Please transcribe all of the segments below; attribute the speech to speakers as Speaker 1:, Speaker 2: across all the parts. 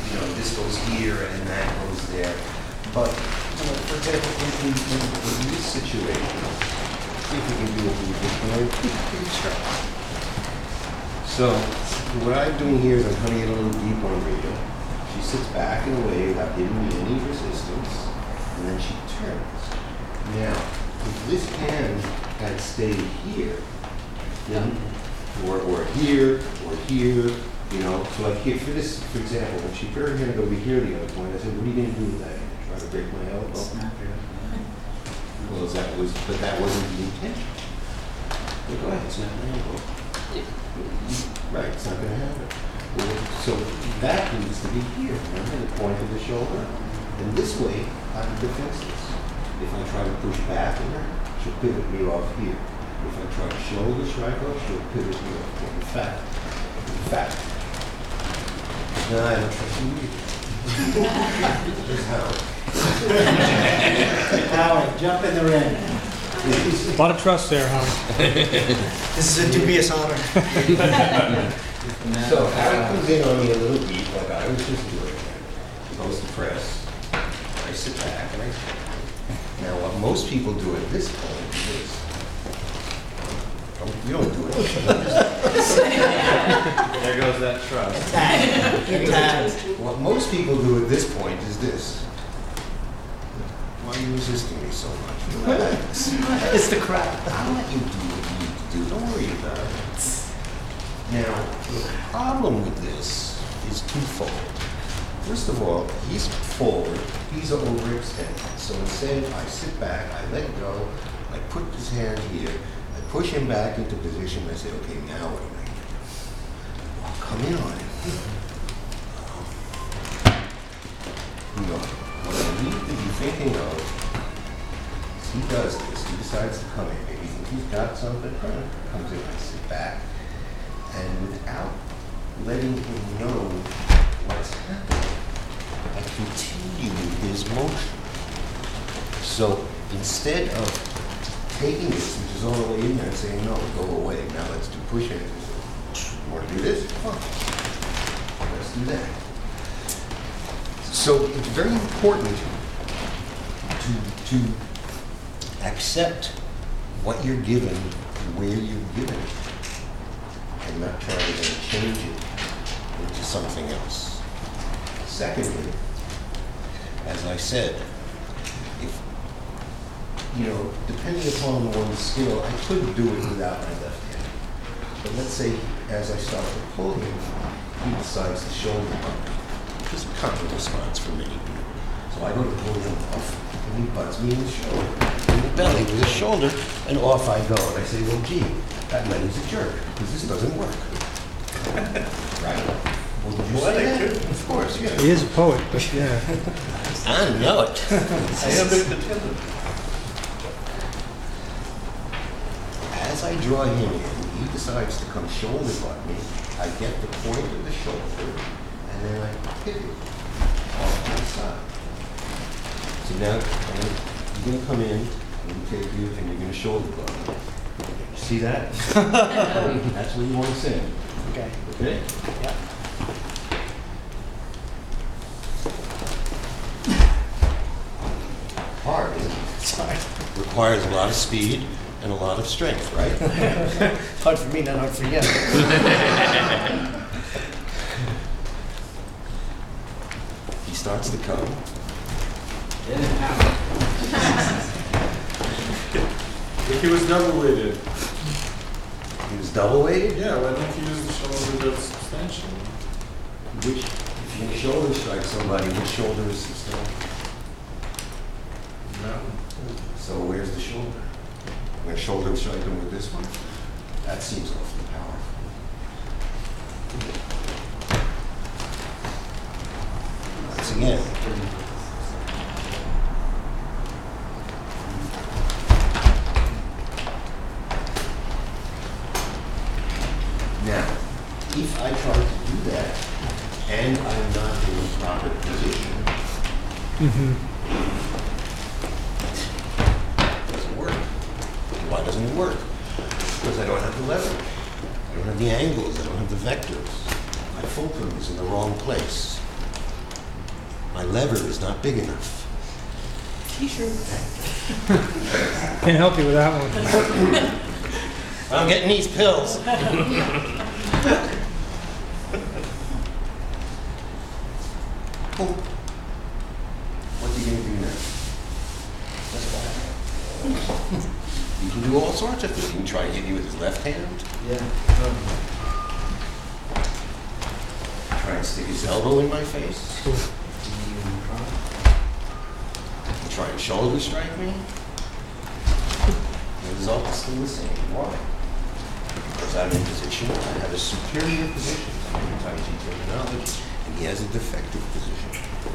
Speaker 1: you know, this goes here and that goes there. But, you know, for example, in this situation, see if we can do it with this one. So, what I'm doing here is I'm cutting it a little deep on Rita. She sits back and away without giving me any resistance, and then she turns. Now, if this hand had stayed here, then, or here, you know, so like here, for this, for example, when she put her hand over here the other point, I said, what are you going to do with that hand? Try to break my elbow? Well, but that wasn't the intention. Well, go ahead, snap my elbow. Right, it's not going to happen. Well, so that needs to be here, remember, the point of the shoulder. And this way, I'm defenseless. If I try to push back at her, she'll pivot me off here. If I try to shoulder strike her, she'll pivot me off here. In fact, no, I don't trust you either. Here's how.
Speaker 2: Howard, jump in the ring.
Speaker 3: A lot of trust there, Howard.
Speaker 2: This is a dubious honor.
Speaker 1: So Howard comes in on me a little deep, like I was just doing. He goes to press. I sit back and I take. Now, what most people do at this point is this. You don't do it.
Speaker 4: There goes that trust.
Speaker 1: What most people do at this point is this. Why are you resisting me so much? Relax.
Speaker 2: It's the crowd.
Speaker 1: I'll let you do what you need to do. Don't worry about it. Now, the problem with this is twofold. First of all, he's forward, he's overextended. So instead, I sit back, I let go, I put his hand here, I push him back into position, I say, okay, now what am I going to do? I'll come in on him. No. What I need to be thinking of is he does this, he decides to come in, maybe he thinks he's got something, comes in, I sit back, and without letting him know what's happening, I continue his motion. So instead of taking this, which is all the way in there, and saying, no, go away, now let's do push hands. You want to do this? Fine. Let's do that. So it's very important to accept what you're given, where you're given it, and not try to then change it into something else. Secondly, as I said, if, you know, depending upon one's skill, I could do it without my left hand. But let's say, as I start to pull him, he decides to shoulder bump, which is a common response for many people. So I go to pull him off, and he butts me in the shoulder, in the belly with his shoulder, and off I go. And I say, well, gee, that man is a jerk, because this doesn't work. Right? Well, did you say that? Of course, yeah.
Speaker 3: He is a poet, but yeah.
Speaker 1: I know it. As I draw him in, he decides to come shoulder butt me. I get the point of the shoulder, and then I pivot off to the side. So now, you're going to come in, and take you, and you're going to shoulder butt me. See that? That's what you want to say.
Speaker 2: Okay.
Speaker 1: Okay?
Speaker 2: Yeah.
Speaker 1: Hard, isn't it?
Speaker 2: Sorry.
Speaker 1: Requires a lot of speed and a lot of strength, right?
Speaker 2: Hard for me, not hard for you.
Speaker 1: He starts to come.
Speaker 4: If he was double weighted.
Speaker 1: He was double weighted?
Speaker 4: Yeah, why don't you use the shoulder that's substantial?
Speaker 1: Which, if you shoulder strike somebody, which shoulder is substantial?
Speaker 4: No.
Speaker 1: So where's the shoulder? I'm going to shoulder strike him with this one? That seems awfully powerful. Once again. Now, if I try to do that, and I'm not in the proper position, it doesn't work. Why doesn't it work? Because I don't have the leverage. I don't have the angles, I don't have the vectors. My fulcrum is in the wrong place. My lever is not big enough. T-shirt?
Speaker 3: Can't help you with that one.
Speaker 1: I'm getting these pills. What are you going to do now? You can do all sorts of things. You can try to hit me with his left hand.
Speaker 2: Yeah.
Speaker 1: Try and stick his elbow in my face. Try and shoulder strike me. The result is still the same. Why? Because I'm in position, I have a superior position in Tai Chi terminology, and he has a defective position.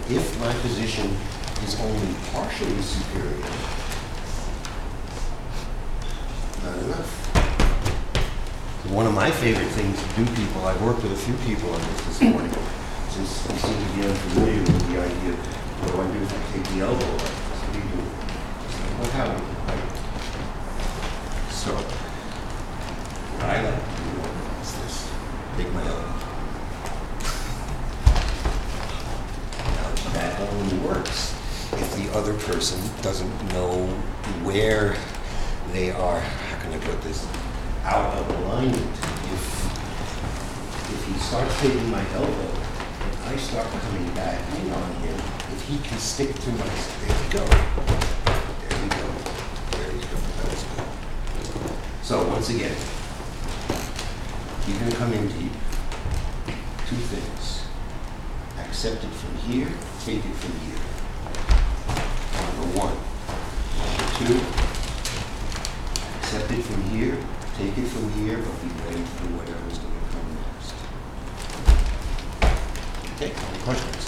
Speaker 1: If my position is only partially superior, not enough. One of my favorite things to do, people, I've worked with a few people on this morning, since you seem to be unfamiliar with the idea, what do I do if I take the elbow up? What do you do? What happened? Right? So, what I like to do is this. Take my elbow. Now, that only works if the other person doesn't know where they are, how can I put this, out of alignment. If he starts taking my elbow, and I start coming back in on him, if he can stick to my, there we go. There we go. There we go. That was good. So once again, you're going to come in deep. Two things. Accept it from here, take it from here. Number one. Number two, accept it from here, take it from here, but be ready for whatever's going to come next. Okay, any questions?